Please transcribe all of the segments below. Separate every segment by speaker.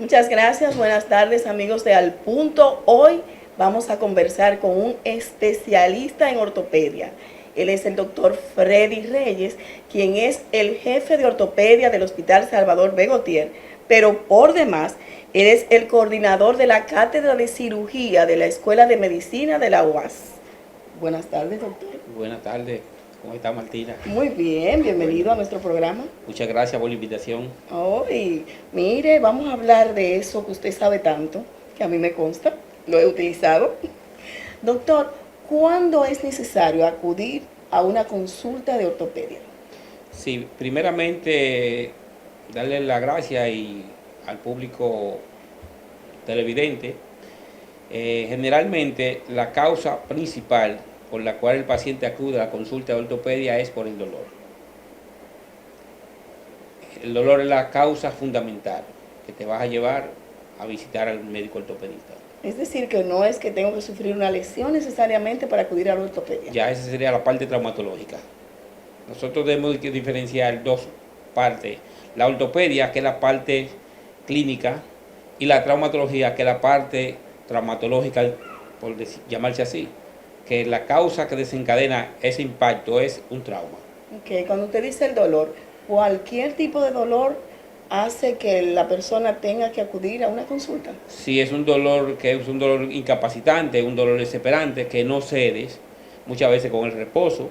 Speaker 1: Muchas gracias, buenas tardes amigos de Al Punto. Hoy vamos a conversar con un especialista en ortopedia. Él es el doctor Freddy Reyes, quien es el jefe de ortopedia del Hospital Salvador B. Gautier, pero por demás, él es el coordinador de la Cátedra de Cirugía de la Escuela de Medicina de la UAS. Buenas tardes, doctor.
Speaker 2: Buenas tardes, ¿cómo está Martina?
Speaker 1: Muy bien, bienvenido a nuestro programa.
Speaker 2: Muchas gracias por la invitación.
Speaker 1: Hoy, mire, vamos a hablar de eso que usted sabe tanto, que a mí me consta, lo he utilizado. Doctor, ¿cuándo es necesario acudir a una consulta de ortopedia?
Speaker 2: Sí, primeramente darle las gracias al público televidente. Generalmente la causa principal por la cual el paciente acude a la consulta de ortopedia es por el dolor. El dolor es la causa fundamental que te vas a llevar a visitar al médico ortopedista.
Speaker 1: Es decir, que no es que tengo que sufrir una lesión necesariamente para acudir a la ortopedia.
Speaker 2: Ya esa sería la parte traumatológica. Nosotros debemos diferenciar dos partes. La ortopedia, que es la parte clínica, y la traumatología, que es la parte traumatológica, por llamarse así, que la causa que desencadena ese impacto es un trauma.
Speaker 1: Ok, cuando usted dice el dolor, cualquier tipo de dolor hace que la persona tenga que acudir a una consulta.
Speaker 2: Si es un dolor que es un dolor incapacitante, un dolor desesperante, que no cedes, muchas veces con el reposo,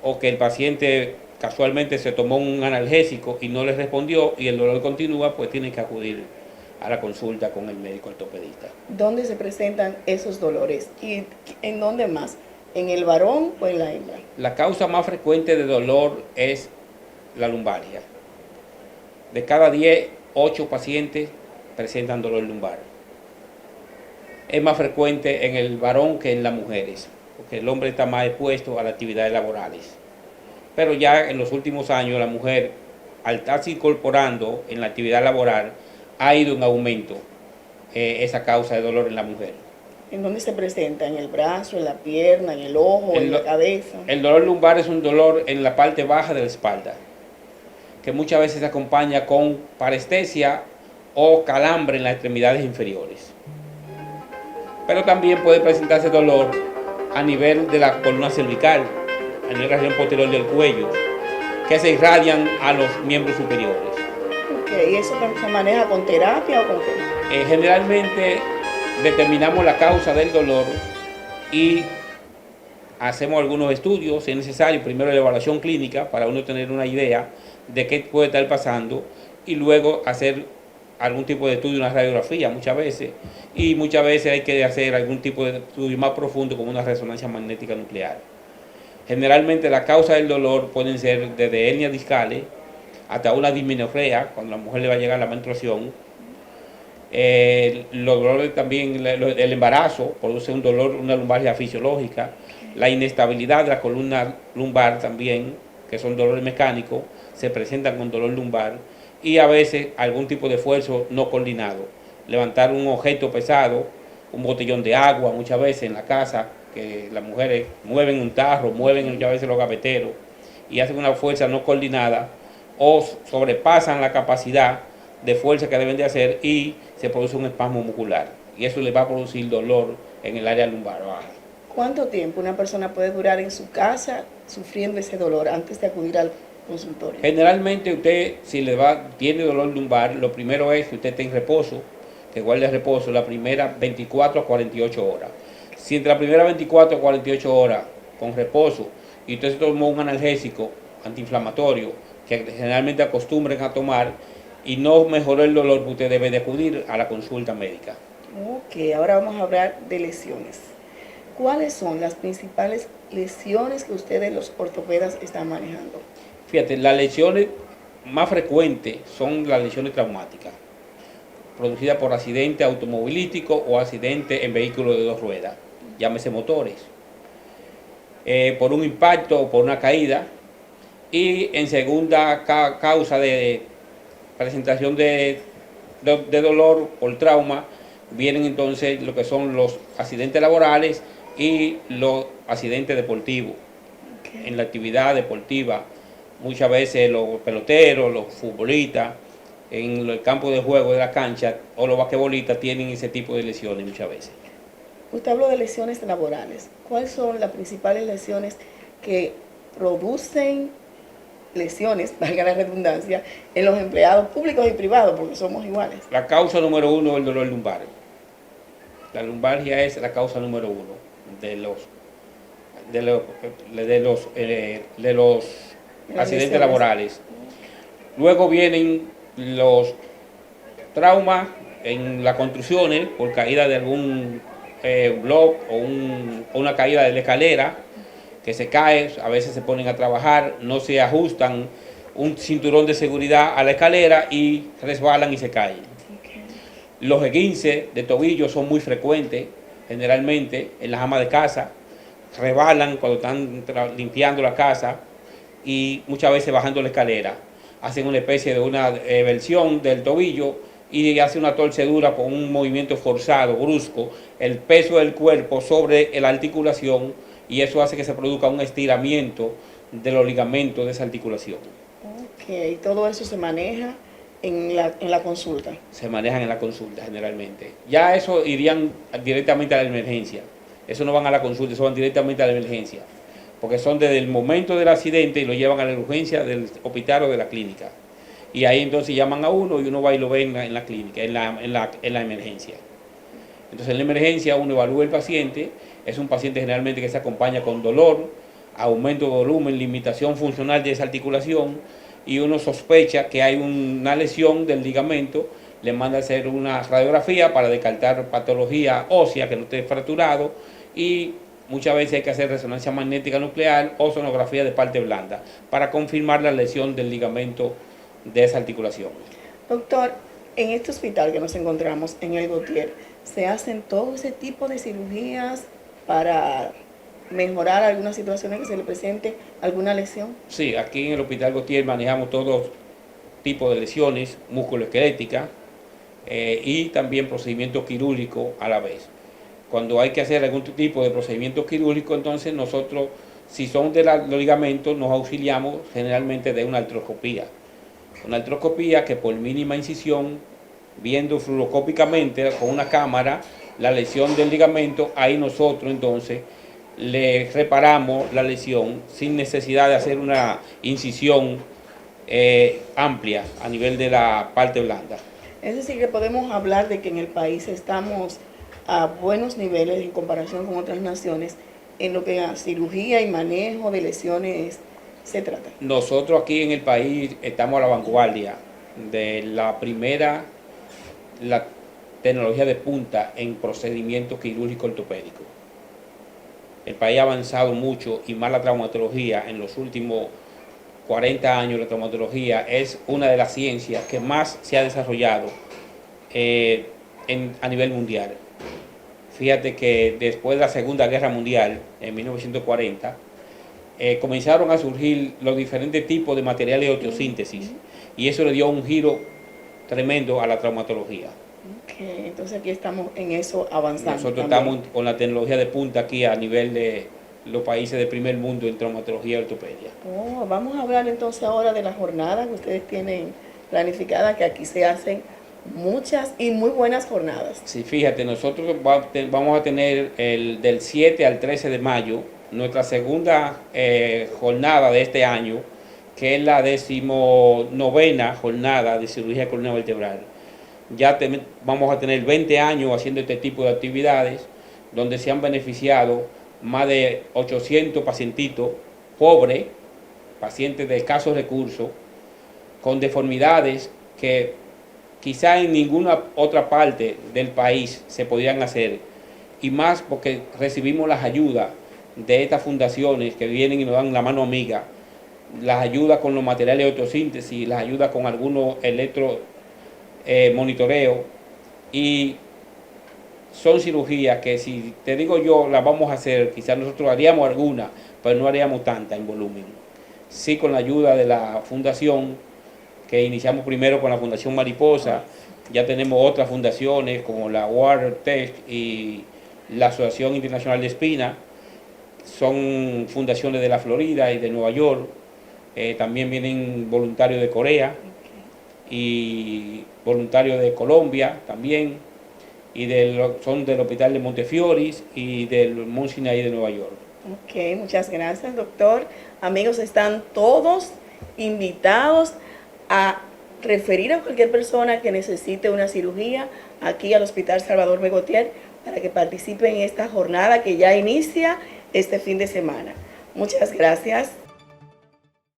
Speaker 2: o que el paciente casualmente se tomó un analgésico y no le respondió y el dolor continúa, pues tiene que acudir a la consulta con el médico ortopedista.
Speaker 1: ¿Dónde se presentan esos dolores? ¿Y en dónde más? ¿En el varón o en la hembra?
Speaker 2: La causa más frecuente de dolor es la lumbalgia. De cada 10, 8 pacientes presentan dolor lumbar. Es más frecuente en el varón que en las mujeres, porque el hombre está más expuesto a las actividades laborales. Pero ya en los últimos años la mujer, al estarse incorporando en la actividad laboral, ha ido en aumento esa causa de dolor en la mujer.
Speaker 1: ¿En dónde se presenta? ¿En el brazo, en la pierna, en el ojo, en la cabeza?
Speaker 2: El dolor lumbar es un dolor en la parte baja de la espalda, que muchas veces se acompaña con parestesia o calambre en las extremidades inferiores. Pero también puede presentarse dolor a nivel de la columna cervical, a nivel de la región posterior del cuello, que se irradian a los miembros superiores.
Speaker 1: ¿Y eso se maneja con terapia o con qué?
Speaker 2: Generalmente determinamos la causa del dolor y hacemos algunos estudios, si es necesario, primero la evaluación clínica para uno tener una idea de qué puede estar pasando y luego hacer algún tipo de estudio, una radiografía muchas veces, y muchas veces hay que hacer algún tipo de estudio más profundo como una resonancia magnética nuclear. Generalmente la causa del dolor pueden ser desde hernias discales hasta una dismenorrea, cuando a la mujer le va a llegar la menstruación. Los dolores también, el embarazo produce un dolor, una lumbalgia fisiológica, la inestabilidad de la columna lumbar también, que son dolores mecánicos, se presentan con dolor lumbar, y a veces algún tipo de esfuerzo no coordinado. Levantar un objeto pesado, un botellón de agua, muchas veces en la casa, que las mujeres mueven un tarro, mueven muchas veces los gaveteros, y hacen una fuerza no coordinada, o sobrepasan la capacidad de fuerza que deben de hacer y se produce un espasmo muscular. Y eso le va a producir dolor en el área lumbar baja.
Speaker 1: ¿Cuánto tiempo una persona puede durar en su casa sufriendo ese dolor antes de acudir al consultorio?
Speaker 2: Generalmente usted, si tiene dolor lumbar, lo primero es que usted esté en reposo, que guarde reposo la primera 24 a 48 horas. Si entre la primera 24 a 48 horas con reposo y usted se tomó un analgésico antiinflamatorio, que generalmente acostumbren a tomar, y no mejoró el dolor, usted debe de acudir a la consulta médica.
Speaker 1: Ok, ahora vamos a hablar de lesiones. ¿Cuáles son las principales lesiones que ustedes los ortopedas están manejando?
Speaker 2: Fíjate, las lesiones más frecuentes son las lesiones traumáticas, producidas por accidente automovilístico o accidente en vehículos de 2 ruedas, llámese motores, por un impacto o por una caída, y en segunda causa de presentación de dolor por trauma, vienen entonces lo que son los accidentes laborales y los accidentes deportivos. Okay. En la actividad deportiva, muchas veces los peloteros, los futbolistas, en el campo de juego de la cancha o los basquetbolistas tienen ese tipo de lesiones muchas veces.
Speaker 1: Usted habló de lesiones laborales. ¿Cuáles son las principales lesiones que producen lesiones, valga la redundancia, en los empleados públicos y privados, porque somos iguales?
Speaker 2: La causa número uno es el dolor lumbar. La lumbalgia es la causa número uno de los accidentes laborales. Luego vienen los traumas en las construcciones por caída de algún bloque o una caída de la escalera, que se cae, a veces se ponen a trabajar, no se ajustan un cinturón de seguridad a la escalera y resbalan y se caen. Okay. Los esguinces de tobillo son muy frecuentes, generalmente en las amas de casa, resbalan cuando están limpiando la casa y muchas veces bajando la escalera. Hacen una especie de una versión del tobillo y hace una torcedura con un movimiento forzado, brusco, el peso del cuerpo sobre la articulación, y eso hace que se produzca un estiramiento de los ligamentos de esa articulación.
Speaker 1: Ok, todo eso se maneja en la consulta.
Speaker 2: Se manejan en la consulta generalmente. Ya eso irían directamente a la emergencia. Eso no van a la consulta, eso van directamente a la emergencia. Porque son desde el momento del accidente y lo llevan a la urgencia del hospital o de la clínica. Y ahí entonces llaman a uno y uno va y lo ve en la clínica, en la emergencia. Entonces en la emergencia uno evalúa el paciente, es un paciente generalmente que se acompaña con dolor, aumento de volumen, limitación funcional de esa articulación, y uno sospecha que hay una lesión del ligamento, le manda a hacer una radiografía para descartar patología ósea que no esté fracturado, y muchas veces hay que hacer resonancia magnética nuclear o sonografía de parte blanda para confirmar la lesión del ligamento de esa articulación.
Speaker 1: Doctor, en este hospital que nos encontramos, en el Gautier, ¿se hacen todo ese tipo de cirugías para mejorar algunas situaciones que se le presente alguna lesión?
Speaker 2: Sí, aquí en el Hospital Gautier manejamos todo tipo de lesiones musculoesqueléticas y también procedimientos quirúrgicos a la vez. Cuando hay que hacer algún tipo de procedimiento quirúrgico, entonces nosotros, si son de los ligamentos, nos auxiliamos generalmente de una artroscopía. Una artroscopía que por mínima incisión, viendo fluoroscópicamente con una cámara la lesión del ligamento, ahí nosotros entonces le reparamos la lesión sin necesidad de hacer una incisión amplia a nivel de la parte blanda.
Speaker 1: Es decir, que podemos hablar de que en el país estamos a buenos niveles en comparación con otras naciones en lo que a cirugía y manejo de lesiones se trata.
Speaker 2: Nosotros aquí en el país estamos a la vanguardia de la tecnología de punta en procedimientos quirúrgicos ortopédicos. El país ha avanzado mucho y más la traumatología en los últimos 40 años. La traumatología es una de las ciencias que más se ha desarrollado a nivel mundial. Fíjate que después de la Segunda Guerra Mundial, en 1940, comenzaron a surgir los diferentes tipos de materiales de osteosíntesis y eso le dio un giro tremendo a la traumatología.
Speaker 1: Okay, entonces aquí estamos en eso avanzando.
Speaker 2: Nosotros
Speaker 1: también
Speaker 2: estamos con la tecnología de punta aquí a nivel de los países del primer mundo en traumatología y ortopedia.
Speaker 1: Vamos a hablar entonces ahora de la jornada que ustedes tienen planificada, que aquí se hacen muchas y muy buenas jornadas.
Speaker 2: Sí, fíjate, nosotros vamos a tener del 7 al 13 de mayo nuestra segunda jornada de este año, que es la 19ª jornada de cirugía de columna vertebral. Ya vamos a tener 20 años haciendo este tipo de actividades, donde se han beneficiado más de 800 pacientitos pobres, pacientes de escasos recursos, con deformidades que quizá en ninguna otra parte del país se podrían hacer, y más porque recibimos las ayudas de estas fundaciones que vienen y nos dan la mano amiga, las ayudas con los materiales de osteosíntesis, las ayudas con algunos monitoreo, y son cirugías que, si te digo yo, las vamos a hacer, quizás nosotros haríamos algunas, pero no haríamos tanta en volumen. Sí, con la ayuda de la fundación, que iniciamos primero con la Fundación Mariposa, ya tenemos otras fundaciones como la WaterTech y la Asociación Internacional de Espina, son fundaciones de la Florida y de Nueva York, también vienen voluntarios de Corea, y voluntarios de Colombia también, y son del Hospital de Montefiore y del Mount Sinai de Nueva York.
Speaker 1: Ok, muchas gracias, doctor. Amigos, están todos invitados a referir a cualquier persona que necesite una cirugía aquí al Hospital Salvador Begotier para que participe en esta jornada que ya inicia este fin de semana. Muchas gracias.